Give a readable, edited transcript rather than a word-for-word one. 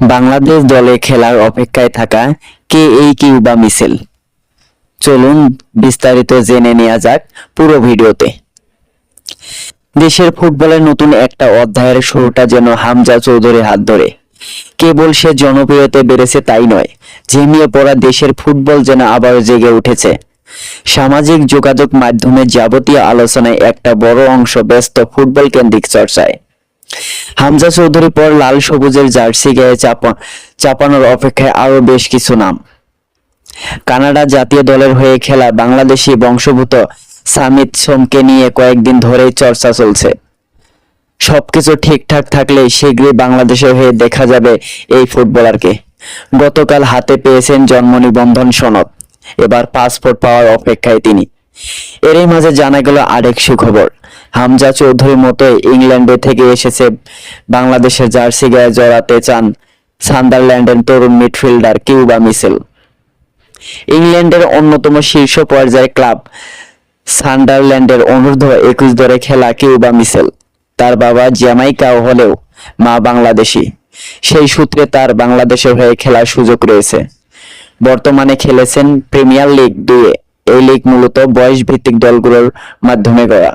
বাংলাদেশ দলে খেলার অপেক্ষায় থাকা কে এই কিউবা মিছিল। চলুন বিস্তারিত জেনে নেওয়া যাক পুরো ভিডিওতে। দেশের ফুটবলের নতুন একটা অধ্যায়ের শুরুটা যেন হামজা চৌধুরীর হাত ধরে। কেবল সে জনপ্রিয়তা বেড়েছে তাই নয়, ঝিমিয়ে পড়া দেশের ফুটবল যেন আবার জেগে উঠেছে। সামাজিক যোগাযোগ মাধ্যমের যাবতীয় আলোচনায় একটা বড় অংশ ব্যস্ত ফুটবল কেন্দ্রিক চর্চায়। হামজা চৌধুরী পর লাল সবুজের জার্সি গায়ে চাপানোর অপেক্ষায় আরো বেশ কিছু নাম। কানাডা জাতীয় দলের হয়ে খেলা বাংলাদেশি বংশোদ্ভূত সামিত সোমকে নিয়ে কয়েকদিন ধরেই চর্চা চলছে। সবকিছু ঠিকঠাক থাকলে শীঘ্রই বাংলাদেশের হয়ে দেখা যাবে এই ফুটবলারকে। গতকাল হাতে পেয়েছেন জন্ম নিবন্ধন সনদ, এবার পাসপোর্ট পাওয়ার অপেক্ষায় তিনি। এরই মাঝে জানা গেল আরেক সুখবর, হামজা চৌধুরীর মতোই ইংল্যান্ডে থেকে এসেছে বাংলাদেশের জার্সি গায়ে জড়াতে চান সান্ডারল্যান্ডের তরুণ মিডফিল্ডার কিউবা মিচেল। ইংল্যান্ডের অন্যতম শীর্ষ পর্যায়ের ক্লাব সান্ডারল্যান্ডের অনূর্ধ্ব-21 দলে খেলা কিউবা মিচেল। তার বাবা জ্যামাইকাও হলেও মা বাংলাদেশি, সেই সূত্রে তার বাংলাদেশের হয়ে খেলার সুযোগ রয়েছে। বর্তমানে খেলেছেন প্রিমিয়ার লিগ 2-এ। এই লিগ মূলত বয়স ভিত্তিক দলগুলোর মাধ্যমে গড়া।